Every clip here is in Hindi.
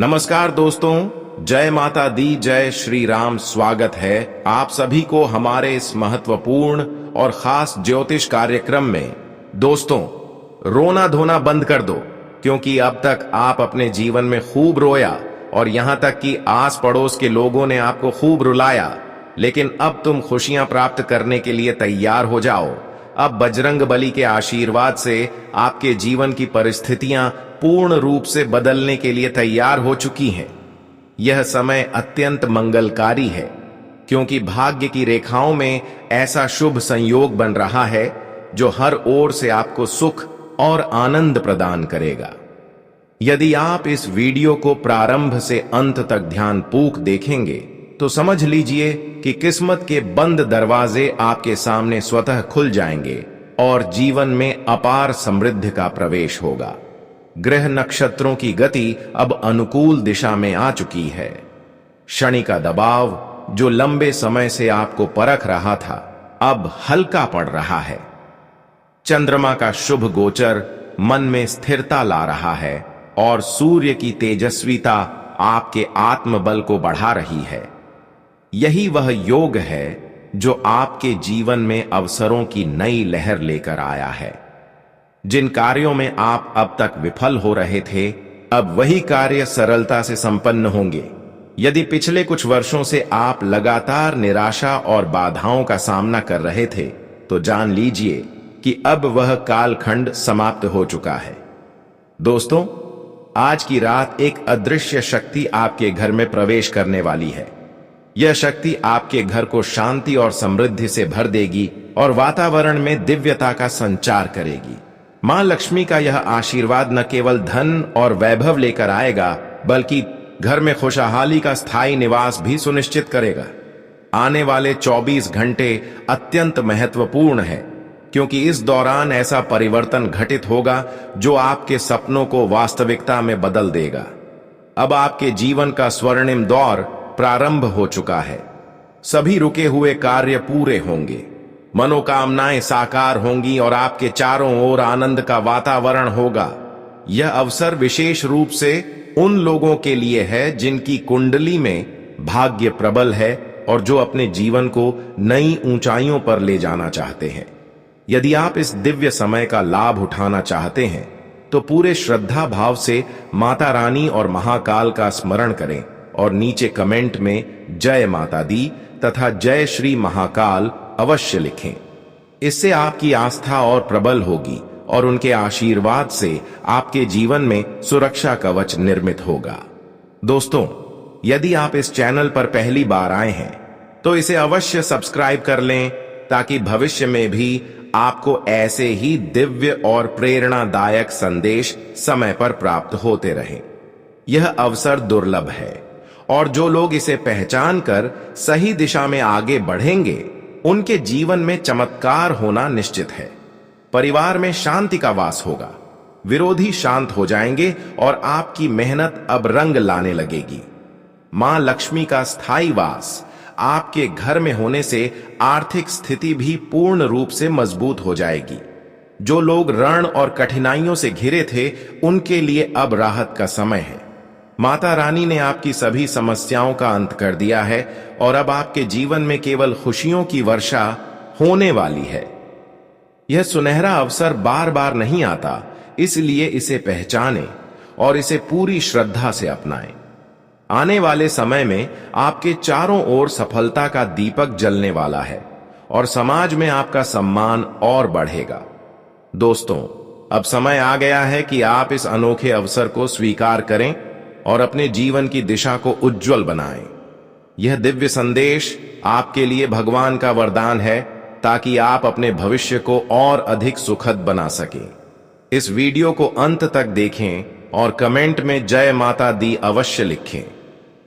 नमस्कार दोस्तों, जय माता दी, जय श्री राम। स्वागत है आप सभी को हमारे इस महत्वपूर्ण और खास ज्योतिष कार्यक्रम में। दोस्तों, रोना धोना बंद कर दो, क्योंकि अब तक आप अपने जीवन में खूब रोया और यहां तक कि आस पड़ोस के लोगों ने आपको खूब रुलाया, लेकिन अब तुम खुशियां प्राप्त करने के लिए तैयार हो जाओ। अब बजरंग बली के आशीर्वाद से आपके जीवन की परिस्थितियां पूर्ण रूप से बदलने के लिए तैयार हो चुकी हैं। यह समय अत्यंत मंगलकारी है, क्योंकि भाग्य की रेखाओं में ऐसा शुभ संयोग बन रहा है जो हर ओर से आपको सुख और आनंद प्रदान करेगा। यदि आप इस वीडियो को प्रारंभ से अंत तक ध्यानपूर्वक देखेंगे तो समझ लीजिए कि किस्मत के बंद दरवाजे आपके सामने स्वतः खुल जाएंगे और जीवन में अपार समृद्धि का प्रवेश होगा। ग्रह नक्षत्रों की गति अब अनुकूल दिशा में आ चुकी है। शनि का दबाव जो लंबे समय से आपको परख रहा था, अब हल्का पड़ रहा है। चंद्रमा का शुभ गोचर मन में स्थिरता ला रहा है और सूर्य की तेजस्विता आपके आत्मबल को बढ़ा रही है। यही वह योग है जो आपके जीवन में अवसरों की नई लहर लेकर आया है। जिन कार्यों में आप अब तक विफल हो रहे थे, अब वही कार्य सरलता से संपन्न होंगे। यदि पिछले कुछ वर्षों से आप लगातार निराशा और बाधाओं का सामना कर रहे थे, तो जान लीजिए कि अब वह कालखंड समाप्त हो चुका है। दोस्तों, आज की रात एक अदृश्य शक्ति आपके घर में प्रवेश करने वाली है। यह शक्ति आपके घर को शांति और समृद्धि से भर देगी और वातावरण में दिव्यता का संचार करेगी। मां लक्ष्मी का यह आशीर्वाद न केवल धन और वैभव लेकर आएगा, बल्कि घर में खुशहाली का स्थायी निवास भी सुनिश्चित करेगा। आने वाले 24 घंटे अत्यंत महत्वपूर्ण है, क्योंकि इस दौरान ऐसा परिवर्तन घटित होगा जो आपके सपनों को वास्तविकता में बदल देगा। अब आपके जीवन का स्वर्णिम दौर प्रारंभ हो चुका है। सभी रुके हुए कार्य पूरे होंगे, मनोकामनाएं साकार होंगी और आपके चारों ओर आनंद का वातावरण होगा। यह अवसर विशेष रूप से उन लोगों के लिए है जिनकी कुंडली में भाग्य प्रबल है और जो अपने जीवन को नई ऊंचाइयों पर ले जाना चाहते हैं। यदि आप इस दिव्य समय का लाभ उठाना चाहते हैं, तो पूरे श्रद्धा भाव से माता रानी और महाकाल का स्मरण करें और नीचे कमेंट में जय माता दी तथा जय श्री महाकाल अवश्य लिखें। इससे आपकी आस्था और प्रबल होगी और उनके आशीर्वाद से आपके जीवन में सुरक्षा कवच निर्मित होगा। दोस्तों, यदि आप इस चैनल पर पहली बार आए हैं तो इसे अवश्य सब्सक्राइब कर लें, ताकि भविष्य में भी आपको ऐसे ही दिव्य और प्रेरणादायक संदेश समय पर प्राप्त होते रहें। यह अवसर दुर्लभ है और जो लोग इसे पहचान कर सही दिशा में आगे बढ़ेंगे, उनके जीवन में चमत्कार होना निश्चित है। परिवार में शांति का वास होगा, विरोधी शांत हो जाएंगे और आपकी मेहनत अब रंग लाने लगेगी। मां लक्ष्मी का स्थायी वास आपके घर में होने से आर्थिक स्थिति भी पूर्ण रूप से मजबूत हो जाएगी। जो लोग ऋण और कठिनाइयों से घिरे थे, उनके लिए अब राहत का समय है। माता रानी ने आपकी सभी समस्याओं का अंत कर दिया है और अब आपके जीवन में केवल खुशियों की वर्षा होने वाली है। यह सुनहरा अवसर बार बार नहीं आता, इसलिए इसे पहचानें और इसे पूरी श्रद्धा से अपनाएं। आने वाले समय में आपके चारों ओर सफलता का दीपक जलने वाला है और समाज में आपका सम्मान और बढ़ेगा। दोस्तों, अब समय आ गया है कि आप इस अनोखे अवसर को स्वीकार करें और अपने जीवन की दिशा को उज्जवल बनाएं। यह दिव्य संदेश आपके लिए भगवान का वरदान है, ताकि आप अपने भविष्य को और अधिक सुखद बना सकें। इस वीडियो को अंत तक देखें और कमेंट में जय माता दी अवश्य लिखें।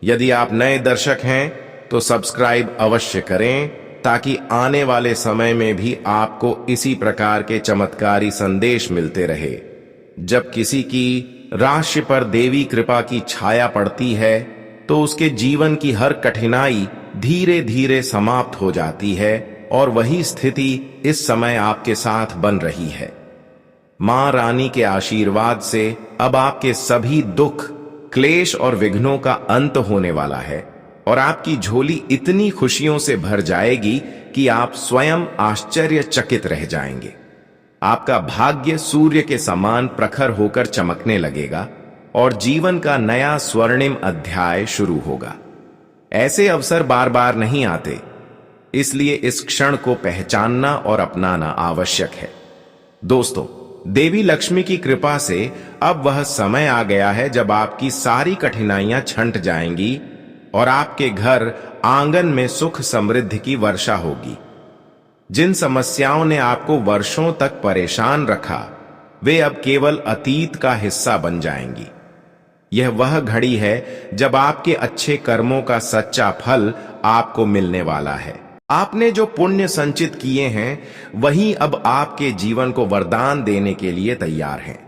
यदि आप नए दर्शक हैं तो सब्सक्राइब अवश्य करें, ताकि आने वाले समय में भी आपको इसी प्रकार के चमत्कारी संदेश मिलते रहे। जब किसी की राशि पर देवी कृपा की छाया पड़ती है, तो उसके जीवन की हर कठिनाई धीरे धीरे समाप्त हो जाती है और वही स्थिति इस समय आपके साथ बन रही है। मां रानी के आशीर्वाद से अब आपके सभी दुख, क्लेश और विघ्नों का अंत होने वाला है और आपकी झोली इतनी खुशियों से भर जाएगी कि आप स्वयं आश्चर्यचकित रह जाएंगे। आपका भाग्य सूर्य के समान प्रखर होकर चमकने लगेगा और जीवन का नया स्वर्णिम अध्याय शुरू होगा। ऐसे अवसर बार बार नहीं आते, इसलिए इस क्षण को पहचानना और अपनाना आवश्यक है। दोस्तों, देवी लक्ष्मी की कृपा से अब वह समय आ गया है जब आपकी सारी कठिनाइयां छंट जाएंगी और आपके घर आंगन में सुख समृद्धि की वर्षा होगी। जिन समस्याओं ने आपको वर्षों तक परेशान रखा, वे अब केवल अतीत का हिस्सा बन जाएंगी। यह वह घड़ी है जब आपके अच्छे कर्मों का सच्चा फल आपको मिलने वाला है। आपने जो पुण्य संचित किए हैं, वही अब आपके जीवन को वरदान देने के लिए तैयार हैं।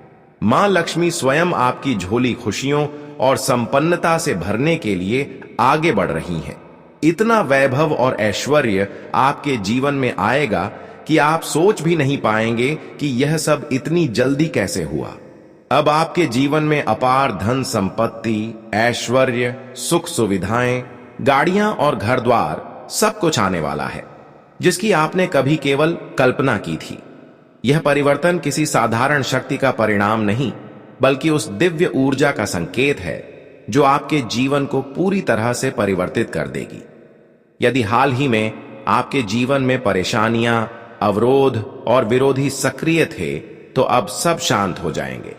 मां लक्ष्मी स्वयं आपकी झोली खुशियों और संपन्नता से भरने के लिए आगे बढ़ रही हैं। इतना वैभव और ऐश्वर्य आपके जीवन में आएगा कि आप सोच भी नहीं पाएंगे कि यह सब इतनी जल्दी कैसे हुआ। अब आपके जीवन में अपार धन संपत्ति, ऐश्वर्य, सुख सुविधाएं, गाड़ियां और घर द्वार सब कुछ आने वाला है, जिसकी आपने कभी केवल कल्पना की थी। यह परिवर्तन किसी साधारण शक्ति का परिणाम नहीं, बल्कि उस दिव्य ऊर्जा का संकेत है जो आपके जीवन को पूरी तरह से परिवर्तित कर देगी। यदि हाल ही में आपके जीवन में परेशानियां, अवरोध और विरोधी सक्रिय थे, तो अब सब शांत हो जाएंगे।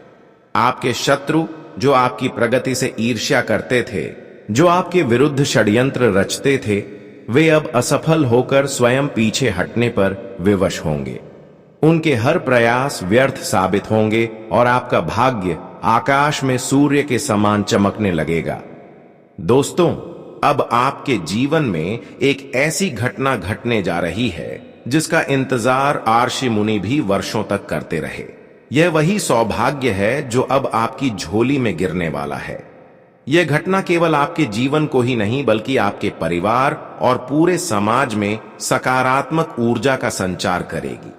आपके शत्रु जो आपकी प्रगति से ईर्ष्या करते थे, जो आपके विरुद्ध षड्यंत्र रचते थे, वे अब असफल होकर स्वयं पीछे हटने पर विवश होंगे। उनके हर प्रयास व्यर्थ साबित होंगे और आपका भाग्य आकाश में सूर्य के समान चमकने लगेगा। दोस्तों, अब आपके जीवन में एक ऐसी घटना घटने जा रही है जिसका इंतजार आर्षि मुनि भी वर्षों तक करते रहे। यह वही सौभाग्य है जो अब आपकी झोली में गिरने वाला है। यह घटना केवल आपके जीवन को ही नहीं, बल्कि आपके परिवार और पूरे समाज में सकारात्मक ऊर्जा का संचार करेगी।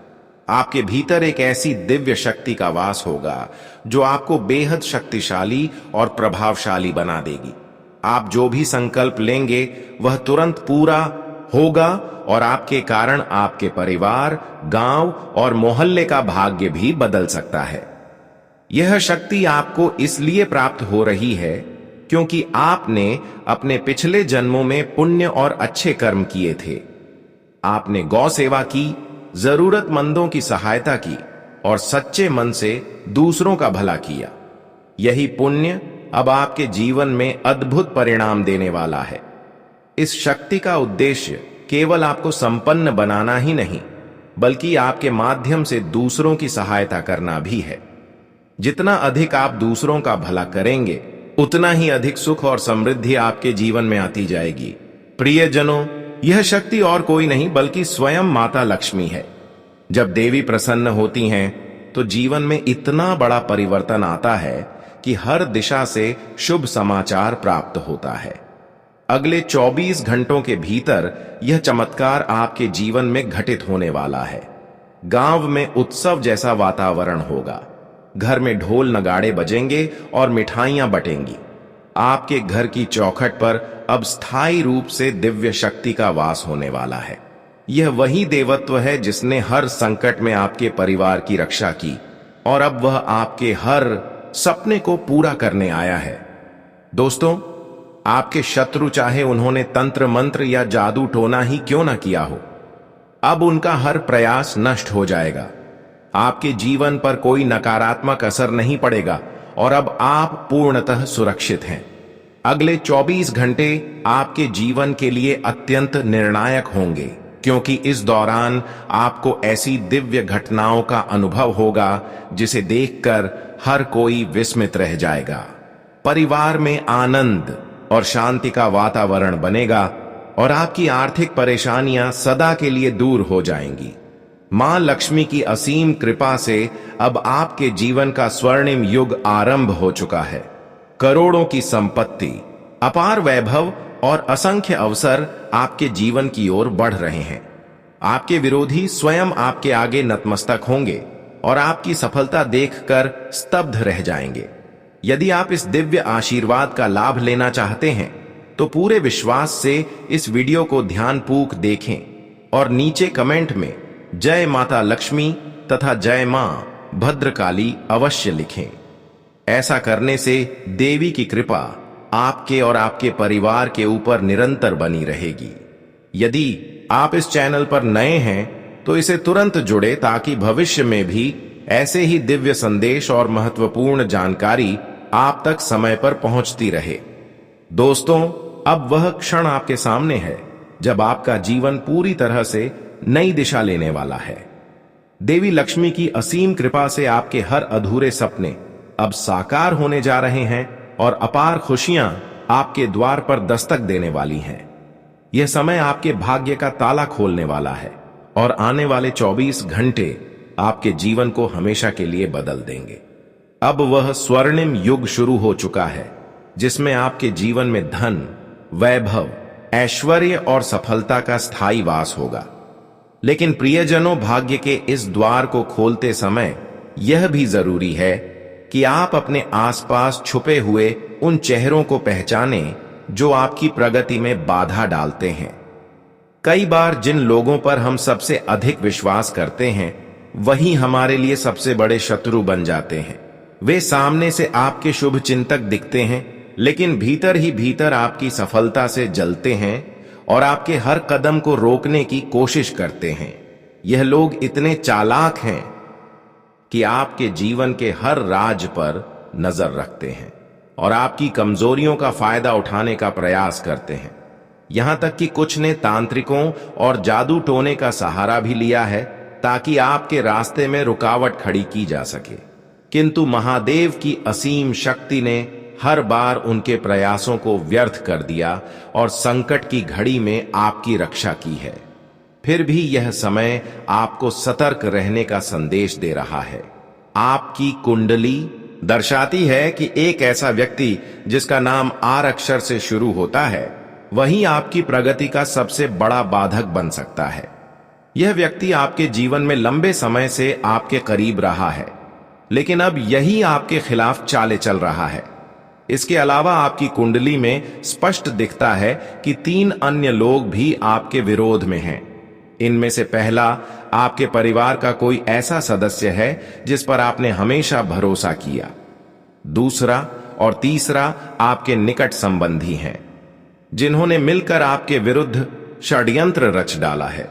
आपके भीतर एक ऐसी दिव्य शक्ति का वास होगा जो आपको बेहद शक्तिशाली और प्रभावशाली बना देगी। आप जो भी संकल्प लेंगे वह तुरंत पूरा होगा और आपके कारण आपके परिवार, गांव और मोहल्ले का भाग्य भी बदल सकता है। यह शक्ति आपको इसलिए प्राप्त हो रही है क्योंकि आपने अपने पिछले जन्मों में पुण्य और अच्छे कर्म किए थे। आपने गौ सेवा की, जरूरतमंदों की सहायता की और सच्चे मन से दूसरों का भला किया। यही पुण्य अब आपके जीवन में अद्भुत परिणाम देने वाला है। इस शक्ति का उद्देश्य केवल आपको संपन्न बनाना ही नहीं, बल्कि आपके माध्यम से दूसरों की सहायता करना भी है। जितना अधिक आप दूसरों का भला करेंगे, उतना ही अधिक सुख और समृद्धि आपके जीवन में आती जाएगी। प्रियजनों, यह शक्ति और कोई नहीं बल्कि स्वयं माता लक्ष्मी है। जब देवी प्रसन्न होती हैं, तो जीवन में इतना बड़ा परिवर्तन आता है कि हर दिशा से शुभ समाचार प्राप्त होता है। अगले 24 घंटों के भीतर यह चमत्कार आपके जीवन में घटित होने वाला है। गांव में उत्सव जैसा वातावरण होगा। घर में ढोल नगाड़े बजेंगे और मिठाइयां बटेंगी। आपके घर की चौखट पर अब स्थायी रूप से दिव्य शक्ति का वास होने वाला है। यह वही देवत्व है जिसने हर संकट में आपके परिवार की रक्षा की और अब वह आपके हर सपने को पूरा करने आया है। दोस्तों, आपके शत्रु चाहे उन्होंने तंत्र मंत्र या जादू टोना ही क्यों ना किया हो, अब उनका हर प्रयास नष्ट हो जाएगा। आपके जीवन पर कोई नकारात्मक असर नहीं पड़ेगा और अब आप पूर्णतः सुरक्षित हैं। अगले 24 घंटे आपके जीवन के लिए अत्यंत निर्णायक होंगे, क्योंकि इस दौरान आपको ऐसी दिव्य घटनाओं का अनुभव होगा जिसे देखकर हर कोई विस्मित रह जाएगा। परिवार में आनंद और शांति का वातावरण बनेगा और आपकी आर्थिक परेशानियां सदा के लिए दूर हो जाएंगी। मां लक्ष्मी की असीम कृपा से अब आपके जीवन का स्वर्णिम युग आरंभ हो चुका है। करोड़ों की संपत्ति, अपार वैभव और असंख्य अवसर आपके जीवन की ओर बढ़ रहे हैं। आपके विरोधी स्वयं आपके आगे नतमस्तक होंगे और आपकी सफलता देखकर स्तब्ध रह जाएंगे। यदि आप इस दिव्य आशीर्वाद का लाभ लेना चाहते हैं तो पूरे विश्वास से इस वीडियो को ध्यानपूर्वक देखें और नीचे कमेंट में जय माता लक्ष्मी तथा जय मां भद्रकाली अवश्य लिखें। ऐसा करने से देवी की कृपा आपके और आपके परिवार के ऊपर निरंतर बनी रहेगी। यदि आप इस चैनल पर नए हैं तो इसे तुरंत जुड़े ताकि भविष्य में भी ऐसे ही दिव्य संदेश और महत्वपूर्ण जानकारी आप तक समय पर पहुंचती रहे। दोस्तों, अब वह क्षण आपके सामने है जब आपका जीवन पूरी तरह से नई दिशा लेने वाला है। देवी लक्ष्मी की असीम कृपा से आपके हर अधूरे सपने अब साकार होने जा रहे हैं और अपार खुशियां आपके द्वार पर दस्तक देने वाली हैं। यह समय आपके भाग्य का ताला खोलने वाला है और आने वाले 24 घंटे आपके जीवन को हमेशा के लिए बदल देंगे। अब वह स्वर्णिम युग शुरू हो चुका है जिसमें आपके जीवन में धन, वैभव, ऐश्वर्य और सफलता का स्थायी वास होगा। लेकिन प्रियजनों, भाग्य के इस द्वार को खोलते समय यह भी जरूरी है कि आप अपने आसपास छुपे हुए उन चेहरों को पहचानें जो आपकी प्रगति में बाधा डालते हैं। कई बार जिन लोगों पर हम सबसे अधिक विश्वास करते हैं वही हमारे लिए सबसे बड़े शत्रु बन जाते हैं। वे सामने से आपके शुभ चिंतक दिखते हैं लेकिन भीतर ही भीतर आपकी सफलता से जलते हैं और आपके हर कदम को रोकने की कोशिश करते हैं। यह लोग इतने चालाक हैं कि आपके जीवन के हर राज पर नजर रखते हैं और आपकी कमजोरियों का फायदा उठाने का प्रयास करते हैं। यहां तक कि कुछ ने तांत्रिकों और जादू टोने का सहारा भी लिया है ताकि आपके रास्ते में रुकावट खड़ी की जा सके। किंतु महादेव की असीम शक्ति ने हर बार उनके प्रयासों को व्यर्थ कर दिया और संकट की घड़ी में आपकी रक्षा की है। फिर भी यह समय आपको सतर्क रहने का संदेश दे रहा है। आपकी कुंडली दर्शाती है कि एक ऐसा व्यक्ति जिसका नाम आर अक्षर से शुरू होता है वही आपकी प्रगति का सबसे बड़ा बाधक बन सकता है। यह व्यक्ति आपके जीवन में लंबे समय से आपके करीब रहा है लेकिन अब यही आपके खिलाफ चाले चल रहा है। इसके अलावा आपकी कुंडली में स्पष्ट दिखता है कि 3 अन्य लोग भी आपके विरोध में हैं। इनमें से पहला आपके परिवार का कोई ऐसा सदस्य है जिस पर आपने हमेशा भरोसा किया। दूसरा और तीसरा आपके निकट संबंधी हैं जिन्होंने मिलकर आपके विरुद्ध षड्यंत्र रच डाला है।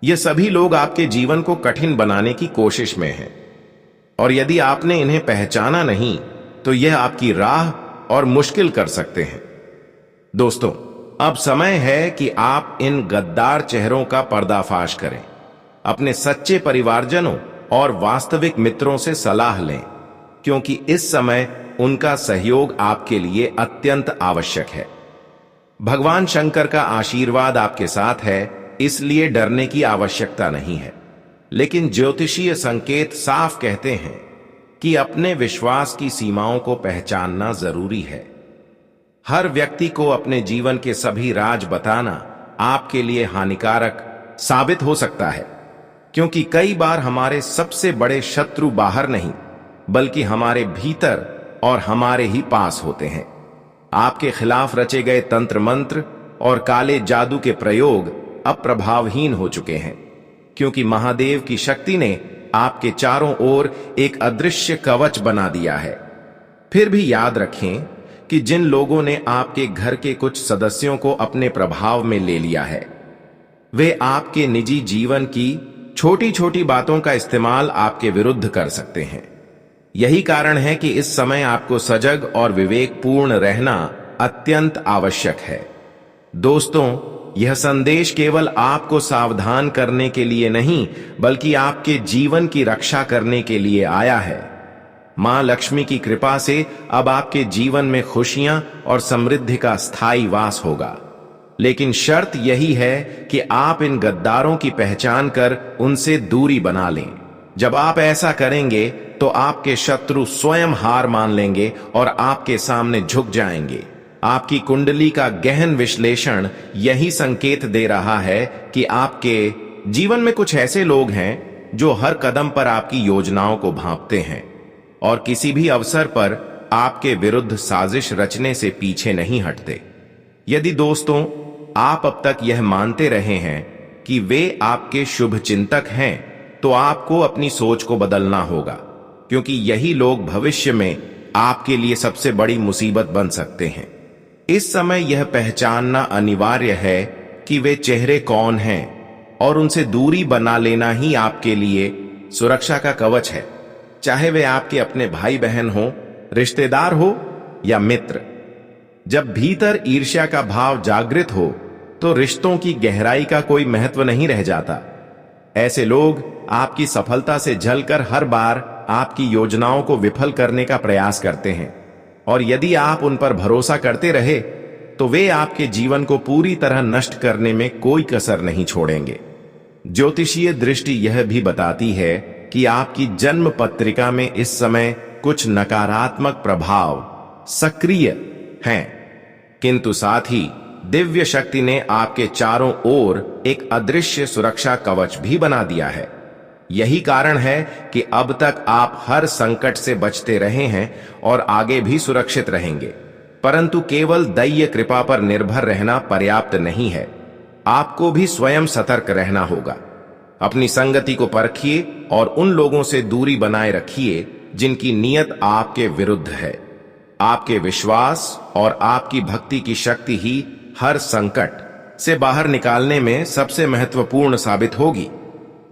ये सभी लोग आपके जीवन को कठिन बनाने की कोशिश में हैं और यदि आपने इन्हें पहचाना नहीं तो यह आपकी राह और मुश्किल कर सकते हैं। दोस्तों, अब समय है कि आप इन गद्दार चेहरों का पर्दाफाश करें। अपने सच्चे परिवारजनों और वास्तविक मित्रों से सलाह लें क्योंकि इस समय उनका सहयोग आपके लिए अत्यंत आवश्यक है। भगवान शंकर का आशीर्वाद आपके साथ है, इसलिए डरने की आवश्यकता नहीं है। लेकिन ज्योतिषीय संकेत साफ कहते हैं कि अपने विश्वास की सीमाओं को पहचानना जरूरी है। हर व्यक्ति को अपने जीवन के सभी राज बताना आपके लिए हानिकारक साबित हो सकता है क्योंकि कई बार हमारे सबसे बड़े शत्रु बाहर नहीं बल्कि हमारे भीतर और हमारे ही पास होते हैं। आपके खिलाफ रचे गए तंत्र मंत्र और काले जादू के प्रयोग अब प्रभावहीन हो चुके हैं क्योंकि महादेव की शक्ति ने आपके चारों ओर एक अदृश्य कवच बना दिया है। फिर भी याद रखें कि जिन लोगों ने आपके घर के कुछ सदस्यों को अपने प्रभाव में ले लिया है वे आपके निजी जीवन की छोटी छोटी बातों का इस्तेमाल आपके विरुद्ध कर सकते हैं। यही कारण है कि इस समय आपको सजग और विवेकपूर्ण रहना अत्यंत आवश्यक है। दोस्तों, यह संदेश केवल आपको सावधान करने के लिए नहीं बल्कि आपके जीवन की रक्षा करने के लिए आया है। मां लक्ष्मी की कृपा से अब आपके जीवन में खुशियां और समृद्धि का स्थायी वास होगा। लेकिन शर्त यही है कि आप इन गद्दारों की पहचान कर उनसे दूरी बना लें। जब आप ऐसा करेंगे तो आपके शत्रु स्वयं हार मान लेंगे और आपके सामने झुक जाएंगे। आपकी कुंडली का गहन विश्लेषण यही संकेत दे रहा है कि आपके जीवन में कुछ ऐसे लोग हैं जो हर कदम पर आपकी योजनाओं को भांपते हैं और किसी भी अवसर पर आपके विरुद्ध साजिश रचने से पीछे नहीं हटते। यदि दोस्तों आप अब तक यह मानते रहे हैं कि वे आपके शुभ चिंतक हैं, तो आपको अपनी सोच को बदलना होगा, क्योंकि यही लोग भविष्य में आपके लिए सबसे बड़ी मुसीबत बन सकते हैं। इस समय यह पहचानना अनिवार्य है कि वे चेहरे कौन हैं और उनसे दूरी बना लेना ही आपके लिए सुरक्षा का कवच है, चाहे वे आपके अपने भाई बहन हो, रिश्तेदार हो या मित्र। जब भीतर ईर्ष्या का भाव जागृत हो तो रिश्तों की गहराई का कोई महत्व नहीं रह जाता। ऐसे लोग आपकी सफलता से जलकर हर बार आपकी योजनाओं को विफल करने का प्रयास करते हैं, और यदि आप उन पर भरोसा करते रहे तो वे आपके जीवन को पूरी तरह नष्ट करने में कोई कसर नहीं छोड़ेंगे। ज्योतिषीय दृष्टि यह भी बताती है कि आपकी जन्म पत्रिका में इस समय कुछ नकारात्मक प्रभाव सक्रिय हैं, किंतु साथ ही दिव्य शक्ति ने आपके चारों ओर एक अदृश्य सुरक्षा कवच भी बना दिया है। यही कारण है कि अब तक आप हर संकट से बचते रहे हैं और आगे भी सुरक्षित रहेंगे। परंतु केवल दैवीय कृपा पर निर्भर रहना पर्याप्त नहीं है, आपको भी स्वयं सतर्क रहना होगा। अपनी संगति को परखिए और उन लोगों से दूरी बनाए रखिए जिनकी नीयत आपके विरुद्ध है। आपके विश्वास और आपकी भक्ति की शक्ति ही हर संकट से बाहर निकालने में सबसे महत्वपूर्ण साबित होगी।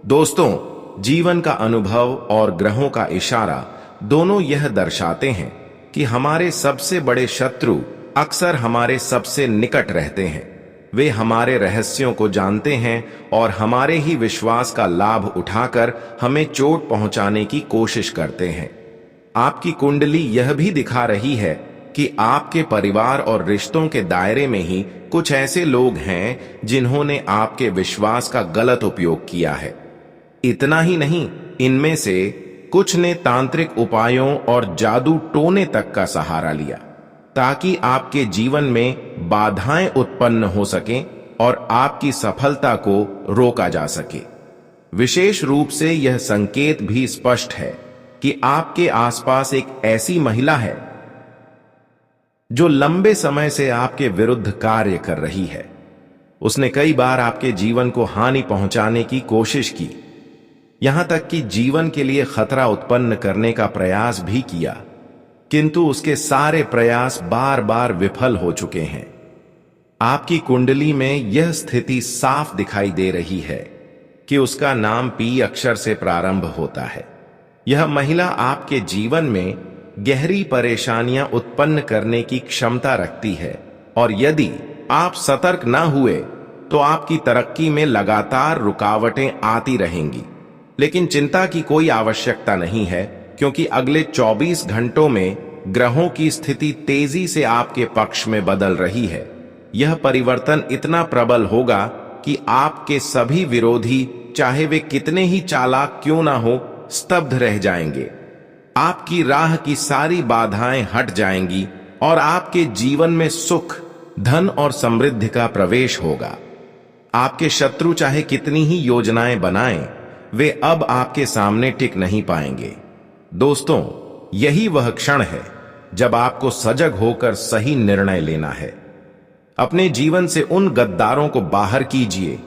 दोस्तों, जीवन का अनुभव और ग्रहों का इशारा दोनों यह दर्शाते हैं कि हमारे सबसे बड़े शत्रु अक्सर हमारे सबसे निकट रहते हैं। वे हमारे रहस्यों को जानते हैं और हमारे ही विश्वास का लाभ उठाकर हमें चोट पहुंचाने की कोशिश करते हैं। आपकी कुंडली यह भी दिखा रही है कि आपके परिवार और रिश्तों के दायरे में ही कुछ ऐसे लोग हैं जिन्होंने आपके विश्वास का गलत उपयोग किया है। इतना ही नहीं, इनमें से कुछ ने तांत्रिक उपायों और जादू टोने तक का सहारा लिया ताकि आपके जीवन में बाधाएं उत्पन्न हो सकें और आपकी सफलता को रोका जा सके। विशेष रूप से यह संकेत भी स्पष्ट है कि आपके आसपास एक ऐसी महिला है जो लंबे समय से आपके विरुद्ध कार्य कर रही है। उसने कई बार आपके जीवन को हानि पहुंचाने की कोशिश की, यहां तक कि जीवन के लिए खतरा उत्पन्न करने का प्रयास भी किया, किंतु उसके सारे प्रयास बार बार विफल हो चुके हैं। आपकी कुंडली में यह स्थिति साफ दिखाई दे रही है कि उसका नाम पी अक्षर से प्रारंभ होता है। यह महिला आपके जीवन में गहरी परेशानियां उत्पन्न करने की क्षमता रखती है, और यदि आप सतर्क न हुए तो आपकी तरक्की में लगातार रुकावटें आती रहेंगी। लेकिन चिंता की कोई आवश्यकता नहीं है, क्योंकि अगले 24 घंटों में ग्रहों की स्थिति तेजी से आपके पक्ष में बदल रही है। यह परिवर्तन इतना प्रबल होगा कि आपके सभी विरोधी, चाहे वे कितने ही चालाक क्यों ना हो, स्तब्ध रह जाएंगे। आपकी राह की सारी बाधाएं हट जाएंगी और आपके जीवन में सुख, धन और समृद्धि का प्रवेश होगा। आपके शत्रु चाहे कितनी ही योजनाएं बनाएं, वे अब आपके सामने टिक नहीं पाएंगे। दोस्तों, यही वह क्षण है जब आपको सजग होकर सही निर्णय लेना है। अपने जीवन से उन गद्दारों को बाहर कीजिए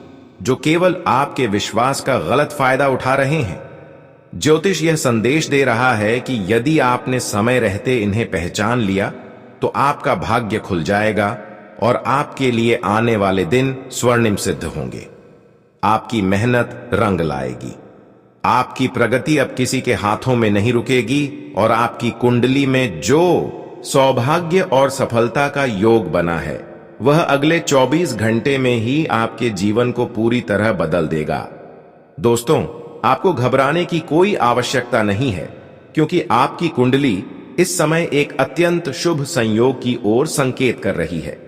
जो केवल आपके विश्वास का गलत फायदा उठा रहे हैं। ज्योतिष यह संदेश दे रहा है कि यदि आपने समय रहते इन्हें पहचान लिया तो आपका भाग्य खुल जाएगा और आपके लिए आने वाले दिन स्वर्णिम सिद्ध होंगे। आपकी मेहनत रंग लाएगी। आपकी प्रगति अब किसी के हाथों में नहीं रुकेगी और आपकी कुंडली में जो सौभाग्य और सफलता का योग बना है, वह अगले 24 घंटे में ही आपके जीवन को पूरी तरह बदल देगा। दोस्तों, आपको घबराने की कोई आवश्यकता नहीं है, क्योंकि आपकी कुंडली इस समय एक अत्यंत शुभ संयोग की ओर संकेत कर रही है।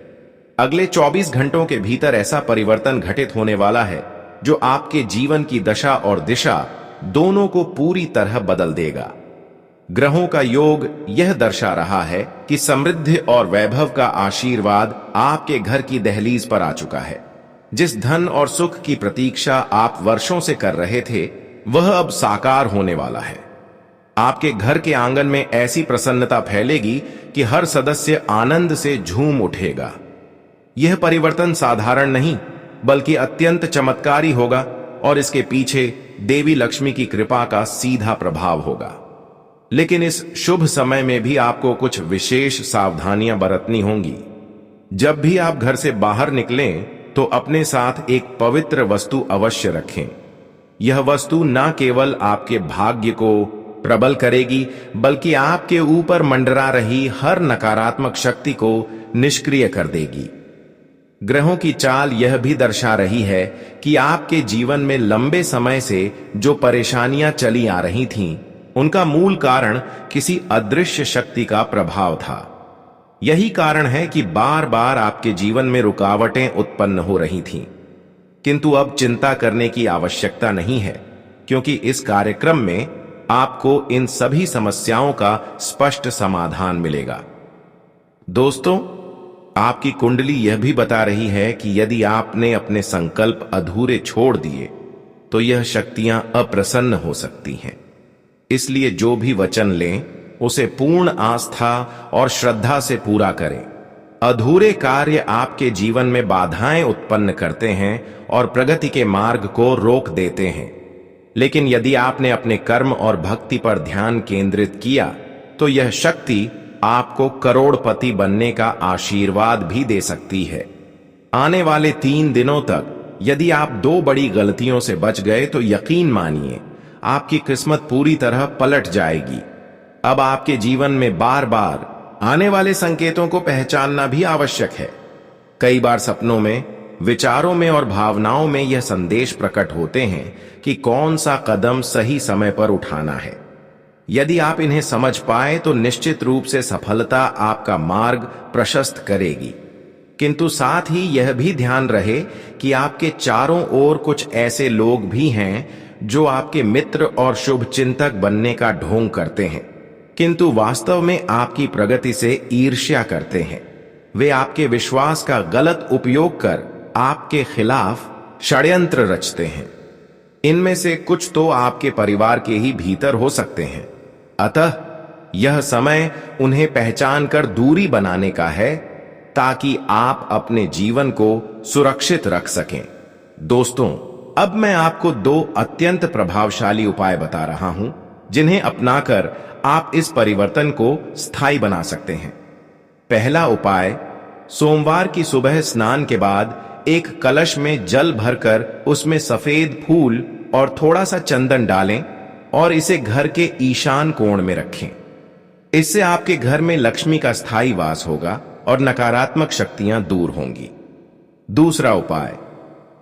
अगले 24 घंटों के भीतर ऐसा परिवर्तन घटित होने वाला है जो आपके जीवन की दशा और दिशा दोनों को पूरी तरह बदल देगा। ग्रहों का योग यह दर्शा रहा है कि समृद्धि और वैभव का आशीर्वाद आपके घर की दहलीज पर आ चुका है। जिस धन और सुख की प्रतीक्षा आप वर्षों से कर रहे थे, वह अब साकार होने वाला है। आपके घर के आंगन में ऐसी प्रसन्नता फैलेगी कि हर सदस्य आनंद से झूम उठेगा। यह परिवर्तन साधारण नहीं बल्कि अत्यंत चमत्कारी होगा और इसके पीछे देवी लक्ष्मी की कृपा का सीधा प्रभाव होगा। लेकिन इस शुभ समय में भी आपको कुछ विशेष सावधानियां बरतनी होंगी। जब भी आप घर से बाहर निकलें तो अपने साथ एक पवित्र वस्तु अवश्य रखें। यह वस्तु न केवल आपके भाग्य को प्रबल करेगी बल्कि आपके ऊपर मंडरा रही हर नकारात्मक शक्ति को निष्क्रिय कर देगी। ग्रहों की चाल यह भी दर्शा रही है कि आपके जीवन में लंबे समय से जो परेशानियां चली आ रही थीं, उनका मूल कारण किसी अदृश्य शक्ति का प्रभाव था। यही कारण है कि बार बार आपके जीवन में रुकावटें उत्पन्न हो रही थीं। किंतु अब चिंता करने की आवश्यकता नहीं है, क्योंकि इस कार्यक्रम में आपको इन सभी समस्याओं का स्पष्ट समाधान मिलेगा। दोस्तों, आपकी कुंडली यह भी बता रही है कि यदि आपने अपने संकल्प अधूरे छोड़ दिए तो यह शक्तियां अप्रसन्न हो सकती हैं। इसलिए जो भी वचन लें उसे पूर्ण आस्था और श्रद्धा से पूरा करें। अधूरे कार्य आपके जीवन में बाधाएं उत्पन्न करते हैं और प्रगति के मार्ग को रोक देते हैं। लेकिन यदि आपने अपने कर्म और भक्ति पर ध्यान केंद्रित किया तो यह शक्ति आपको करोड़पति बनने का आशीर्वाद भी दे सकती है। आने वाले 3 दिनों तक यदि आप 2 बड़ी गलतियों से बच गए तो यकीन मानिए आपकी किस्मत पूरी तरह पलट जाएगी। अब आपके जीवन में बार बार आने वाले संकेतों को पहचानना भी आवश्यक है। कई बार सपनों में, विचारों में और भावनाओं में यह संदेश प्रकट होते हैं कि कौन सा कदम सही समय पर उठाना है। यदि आप इन्हें समझ पाए तो निश्चित रूप से सफलता आपका मार्ग प्रशस्त करेगी। किंतु साथ ही यह भी ध्यान रहे कि आपके चारों ओर कुछ ऐसे लोग भी हैं जो आपके मित्र और शुभ चिंतक बनने का ढोंग करते हैं, किंतु वास्तव में आपकी प्रगति से ईर्ष्या करते हैं। वे आपके विश्वास का गलत उपयोग कर आपके खिलाफ षड्यंत्र रचते हैं। इनमें से कुछ तो आपके परिवार के ही भीतर हो सकते हैं। अतः यह समय उन्हें पहचान कर दूरी बनाने का है ताकि आप अपने जीवन को सुरक्षित रख सकें। दोस्तों, अब मैं आपको 2 अत्यंत प्रभावशाली उपाय बता रहा हूं जिन्हें अपनाकर आप इस परिवर्तन को स्थायी बना सकते हैं। पहला उपाय, सोमवार की सुबह स्नान के बाद एक कलश में जल भरकर उसमें सफेद फूल और थोड़ा सा चंदन डालें और इसे घर के ईशान कोण में रखें। इससे आपके घर में लक्ष्मी का स्थायी वास होगा और नकारात्मक शक्तियां दूर होंगी। दूसरा उपाय,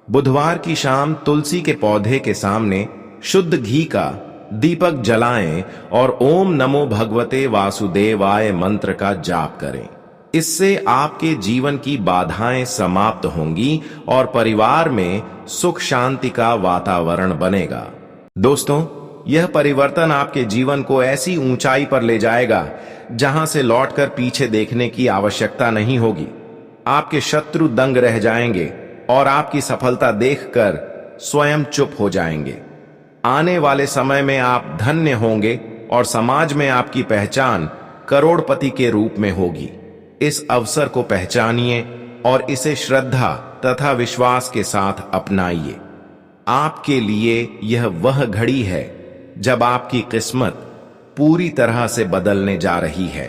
बुधवार की शाम तुलसी के पौधे के सामने शुद्ध घी का दीपक जलाएं और ओम नमो भगवते वासुदेवाय मंत्र का जाप करें। इससे आपके जीवन की बाधाएं समाप्त होंगी और परिवार में सुख शांति का वातावरण बनेगा। दोस्तों, यह परिवर्तन आपके जीवन को ऐसी ऊंचाई पर ले जाएगा जहां से लौटकर पीछे देखने की आवश्यकता नहीं होगी। आपके शत्रु दंग रह जाएंगे और आपकी सफलता देखकर स्वयं चुप हो जाएंगे। आने वाले समय में आप धन्य होंगे और समाज में आपकी पहचान करोड़पति के रूप में होगी। इस अवसर को पहचानिए और इसे श्रद्धा तथा विश्वास के साथ अपनाइए। आपके लिए यह वह घड़ी है जब आपकी किस्मत पूरी तरह से बदलने जा रही है।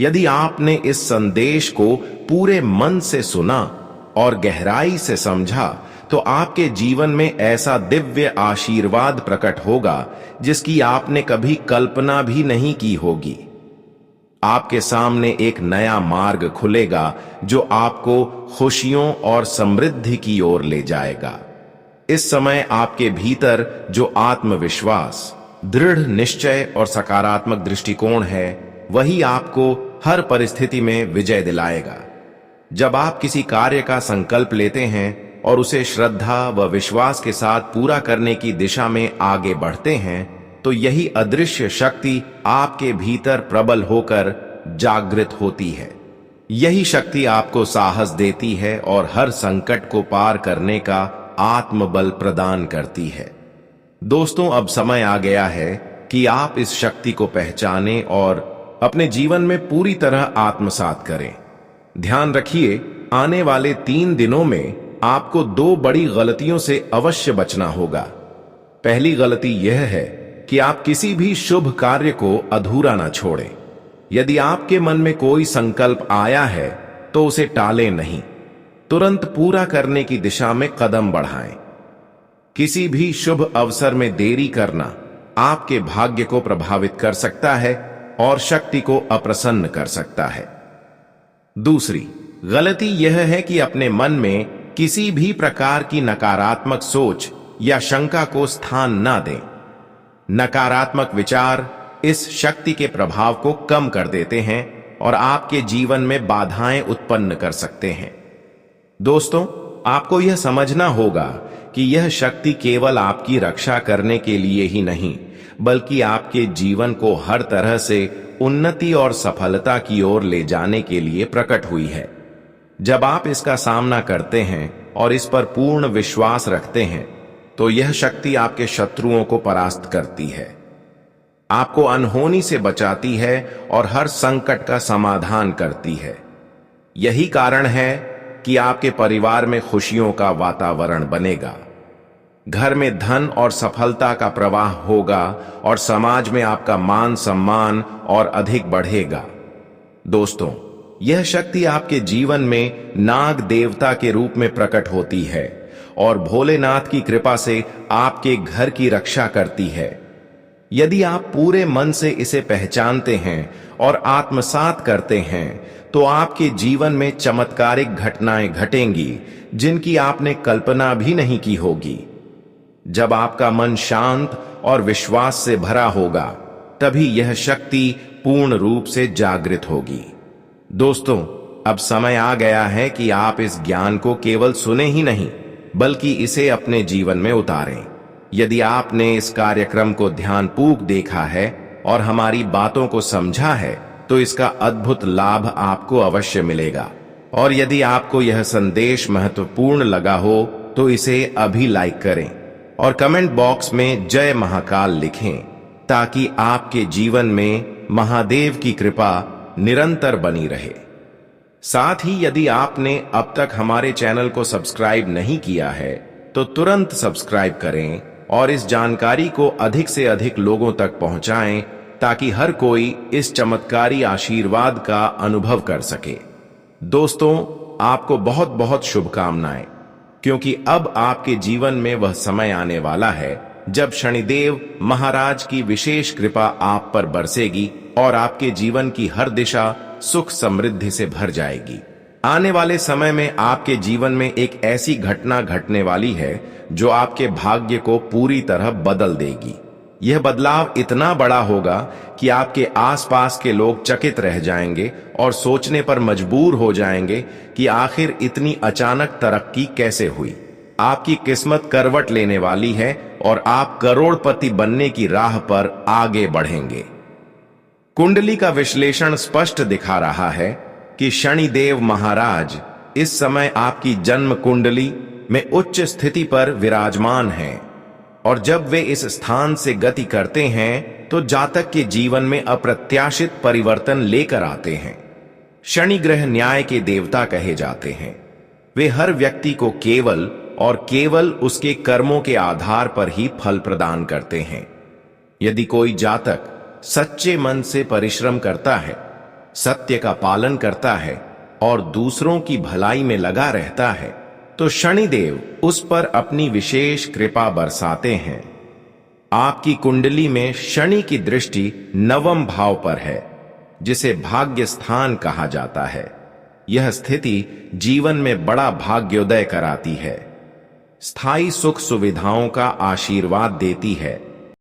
यदि आपने इस संदेश को पूरे मन से सुना और गहराई से समझा तो आपके जीवन में ऐसा दिव्य आशीर्वाद प्रकट होगा जिसकी आपने कभी कल्पना भी नहीं की होगी। आपके सामने एक नया मार्ग खुलेगा जो आपको खुशियों और समृद्धि की ओर ले जाएगा। इस समय आपके भीतर जो आत्मविश्वास, दृढ़ निश्चय और सकारात्मक दृष्टिकोण है, वही आपको हर परिस्थिति में विजय दिलाएगा। जब आप किसी कार्य का संकल्प लेते हैं और उसे श्रद्धा व विश्वास के साथ पूरा करने की दिशा में आगे बढ़ते हैं, तो यही अदृश्य शक्ति आपके भीतर प्रबल होकर जागृत होती है। यही शक्ति आपको साहस देती है और हर संकट को पार करने का आत्मबल प्रदान करती है। दोस्तों, अब समय आ गया है कि आप इस शक्ति को पहचानें और अपने जीवन में पूरी तरह आत्मसात करें। ध्यान रखिए, आने वाले 3 दिनों में आपको 2 बड़ी गलतियों से अवश्य बचना होगा। पहली गलती यह है कि आप किसी भी शुभ कार्य को अधूरा ना छोड़ें। यदि आपके मन में कोई संकल्प आया है तो उसे टालें नहीं, तुरंत पूरा करने की दिशा में कदम बढ़ाएं। किसी भी शुभ अवसर में देरी करना आपके भाग्य को प्रभावित कर सकता है और शक्ति को अप्रसन्न कर सकता है। दूसरी गलती यह है कि अपने मन में किसी भी प्रकार की नकारात्मक सोच या शंका को स्थान ना दें। नकारात्मक विचार इस शक्ति के प्रभाव को कम कर देते हैं और आपके जीवन में बाधाएं उत्पन्न कर सकते हैं। दोस्तों, आपको यह समझना होगा कि यह शक्ति केवल आपकी रक्षा करने के लिए ही नहीं, बल्कि आपके जीवन को हर तरह से उन्नति और सफलता की ओर ले जाने के लिए प्रकट हुई है। जब आप इसका सामना करते हैं और इस पर पूर्ण विश्वास रखते हैं, तो यह शक्ति आपके शत्रुओं को परास्त करती है, आपको अनहोनी से बचाती है और हर संकट का समाधान करती है। यही कारण है कि आपके परिवार में खुशियों का वातावरण बनेगा, घर में धन और सफलता का प्रवाह होगा और समाज में आपका मान सम्मान और अधिक बढ़ेगा। दोस्तों, यह शक्ति आपके जीवन में नाग देवता के रूप में प्रकट होती है और भोलेनाथ की कृपा से आपके घर की रक्षा करती है। यदि आप पूरे मन से इसे पहचानते हैं और आत्मसात करते हैं, तो आपके जीवन में चमत्कारिक घटनाएं घटेंगी जिनकी आपने कल्पना भी नहीं की होगी। जब आपका मन शांत और विश्वास से भरा होगा, तभी यह शक्ति पूर्ण रूप से जागृत होगी। दोस्तों, अब समय आ गया है कि आप इस ज्ञान को केवल सुने ही नहीं, बल्कि इसे अपने जीवन में उतारें। यदि आपने इस कार्यक्रम को ध्यानपूर्वक देखा है और हमारी बातों को समझा है, तो इसका अद्भुत लाभ आपको अवश्य मिलेगा। और यदि आपको यह संदेश महत्वपूर्ण लगा हो, तो इसे अभी लाइक करें और कमेंट बॉक्स में जय महाकाल लिखें, ताकि आपके जीवन में महादेव की कृपा निरंतर बनी रहे। साथ ही यदि आपने अब तक हमारे चैनल को सब्सक्राइब नहीं किया है, तो तुरंत सब्सक्राइब करें और इस जानकारी को अधिक से अधिक लोगों तक पहुंचाएं, ताकि हर कोई इस चमत्कारी आशीर्वाद का अनुभव कर सके। दोस्तों, आपको बहुत बहुत शुभकामनाएं, क्योंकि अब आपके जीवन में वह समय आने वाला है जब शनिदेव महाराज की विशेष कृपा आप पर बरसेगी और आपके जीवन की हर दिशा सुख समृद्धि से भर जाएगी। आने वाले समय में आपके जीवन में एक ऐसी घटना घटने वाली है जो आपके भाग्य को पूरी तरह बदल देगी। यह बदलाव इतना बड़ा होगा कि आपके आसपास के लोग चकित रह जाएंगे और सोचने पर मजबूर हो जाएंगे कि आखिर इतनी अचानक तरक्की कैसे हुई। आपकी किस्मत करवट लेने वाली है और आप करोड़पति बनने की राह पर आगे बढ़ेंगे। कुंडली का विश्लेषण स्पष्ट दिखा रहा है कि शनिदेव महाराज इस समय आपकी जन्म कुंडली में उच्च स्थिति पर विराजमान हैं, और जब वे इस स्थान से गति करते हैं तो जातक के जीवन में अप्रत्याशित परिवर्तन लेकर आते हैं। शनि ग्रह न्याय के देवता कहे जाते हैं। वे हर व्यक्ति को केवल और केवल उसके कर्मों के आधार पर ही फल प्रदान करते हैं। यदि कोई जातक सच्चे मन से परिश्रम करता है, सत्य का पालन करता है और दूसरों की भलाई में लगा रहता है, तो शनिदेव उस पर अपनी विशेष कृपा बरसाते हैं। आपकी कुंडली में शनि की दृष्टि 9वें भाव पर है, जिसे भाग्य स्थान कहा जाता है। यह स्थिति जीवन में बड़ा भाग्योदय कराती है, स्थायी सुख सुविधाओं का आशीर्वाद देती है